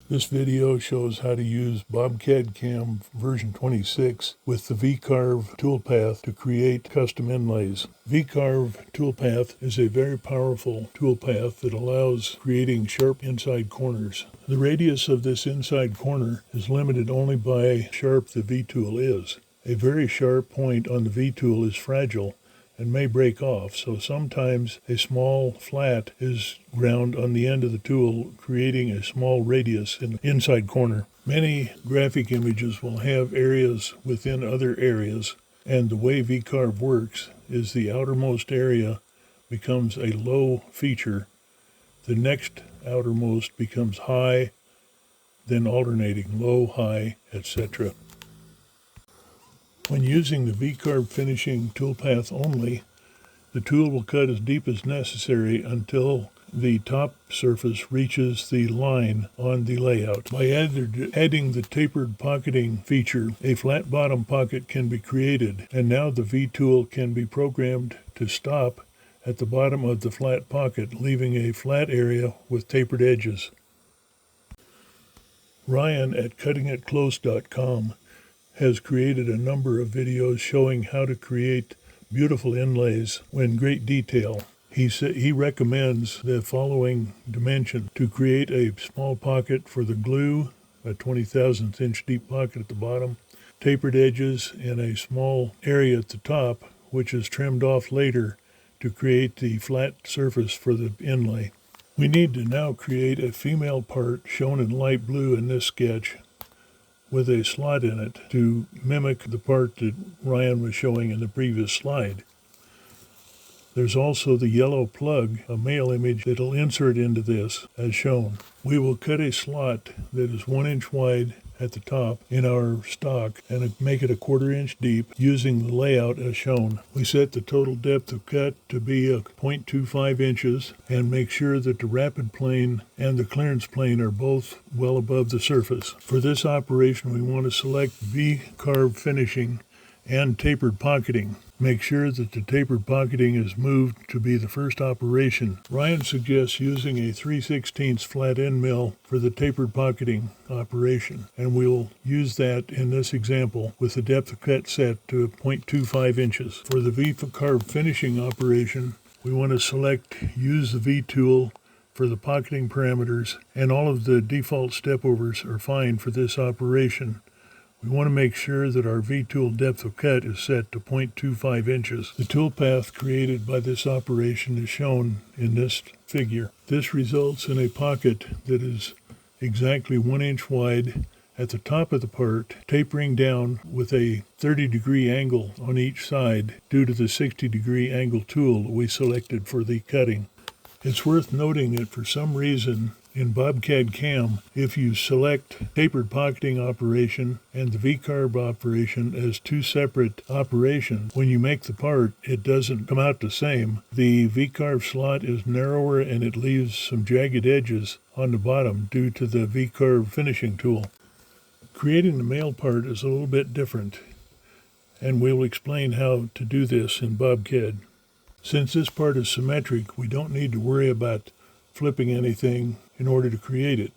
This video shows how to use Bobcadcam version 26 with the Vcarve toolpath to create custom inlays. Vcarve toolpath is a very powerful toolpath that allows creating sharp inside corners. The radius of this inside corner is limited only by how sharp the V-tool is. A very sharp point on the V-tool is fragile and may break off, so sometimes a small flat is ground on the end of the tool, creating a small radius in the inside corner. Many graphic images will have areas within other areas, and the way Vcarve works is the outermost area becomes a low feature, the next outermost becomes high, then alternating low, high, etc. When using the Vcarve finishing toolpath only, the tool will cut as deep as necessary until the top surface reaches the line on the layout. By adding the tapered pocketing feature, a flat bottom pocket can be created, and now the V-tool can be programmed to stop at the bottom of the flat pocket, leaving a flat area with tapered edges. Ryan at cuttingitclose.com has created a number of videos showing how to create beautiful inlays in great detail. He recommends the following dimension to create a small pocket for the glue, a 20,000th inch deep pocket at the bottom, tapered edges, and a small area at the top, which is trimmed off later to create the flat surface for the inlay. We need to now create a female part shown in light blue in this sketch, with a slot in it to mimic the part that Ryan was showing in the previous slide. There's also the yellow plug, a male image that'll insert into this as shown. We will cut a slot that is 1 inch wide at the top in our stock and make it 1/4 inch deep using the layout as shown. We set the total depth of cut to be 0.25 inches and make sure that the rapid plane and the clearance plane are both well above the surface. For this operation, we want to select Vcarve finishing and tapered pocketing. Make sure that the tapered pocketing is moved to be the first operation. Ryan suggests using a 3/16 flat end mill for the tapered pocketing operation, and we'll use that in this example with the depth of cut set to 0.25 inches. For the Vcarve finishing operation, we want to select use the V-tool for the pocketing parameters, and all of the default stepovers are fine for this operation. We want to make sure that our V-tool depth of cut is set to 0.25 inches. The toolpath created by this operation is shown in this figure. This results in a pocket that is exactly 1 inch wide at the top of the part, tapering down with a 30-degree angle on each side due to the 60-degree angle tool we selected for the cutting. It's worth noting that for some reason, in Bobcadcam, if you select tapered pocketing operation and the Vcarve operation as two separate operations, when you make the part, it doesn't come out the same. The Vcarve slot is narrower and it leaves some jagged edges on the bottom due to the Vcarve finishing tool. Creating the male part is a little bit different, and we'll explain how to do this in Bobcad. Since this part is symmetric, we don't need to worry about flipping anything in order to create it.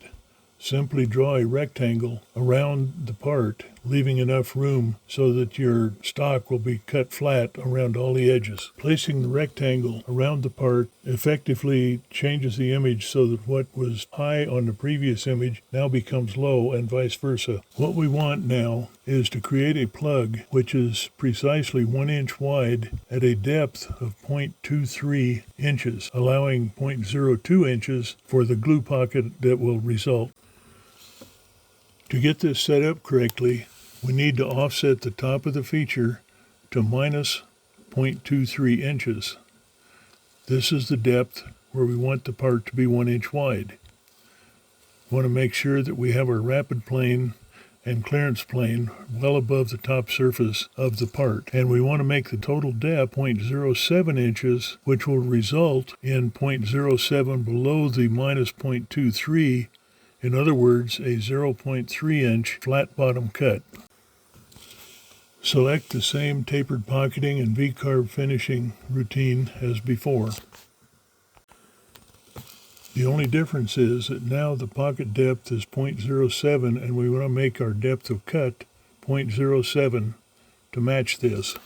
Simply draw a rectangle around the part, leaving enough room so that your stock will be cut flat around all the edges. Placing the rectangle around the part effectively changes the image so that what was high on the previous image now becomes low and vice versa. What we want now is to create a plug which is precisely 1 inch wide at a depth of 0.23 inches, allowing 0.02 inches for the glue pocket that will result. To get this set up correctly, we need to offset the top of the feature to minus 0.23 inches. This is the depth where we want the part to be 1 inch wide. We want to make sure that we have our rapid plane and clearance plane well above the top surface of the part. And we want to make the total depth 0.07 inches, which will result in 0.07 below the minus 0.23. In other words, a 0.3 inch flat bottom cut. Select the same tapered pocketing and Vcarve finishing routine as before. The only difference is that now the pocket depth is 0.07 and we want to make our depth of cut 0.07 to match this.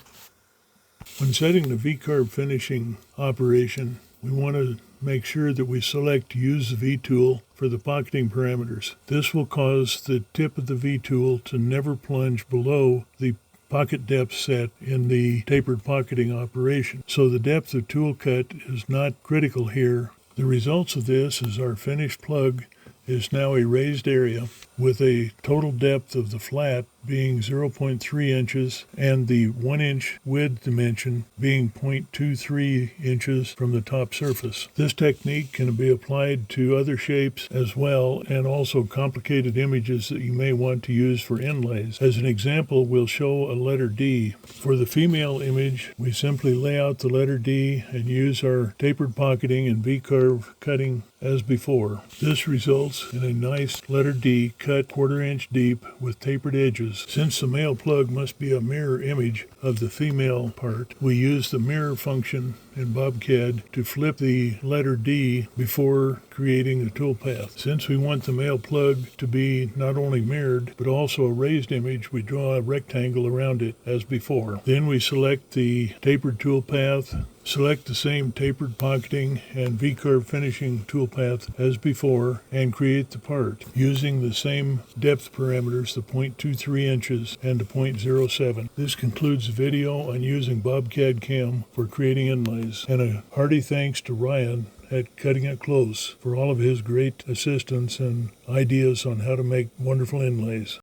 When setting the Vcarve finishing operation, we want to make sure that we select Use the V tool for the pocketing parameters. This will cause the tip of the V tool to never plunge below the pocket depth set in the tapered pocketing operation. So the depth of tool cut is not critical here. The results of this is our finished plug is now a raised area with a total depth of the flat being 0.3 inches and the 1 inch width dimension being 0.23 inches from the top surface. This technique can be applied to other shapes as well, and also complicated images that you may want to use for inlays. As an example, we'll show a letter D. For the female image, we simply lay out the letter D and use our tapered pocketing and Vcarve cutting as before. This results in a nice letter D cut 1/4 inch deep with tapered edges. Since the male plug must be a mirror image of the female part, we use the mirror function in Bobcad to flip the letter D before creating the toolpath. Since we want the male plug to be not only mirrored but also a raised image, we draw a rectangle around it as before. Then we select the tapered toolpath, select the same tapered pocketing and Vcarve finishing toolpath as before, and create the part using the same depth parameters, the 0.23 inches and the 0.07. This concludes the video on using Bobcadcam for creating inlays, and a hearty thanks to Ryan at Cutting It Close for all of his great assistance and ideas on how to make wonderful inlays.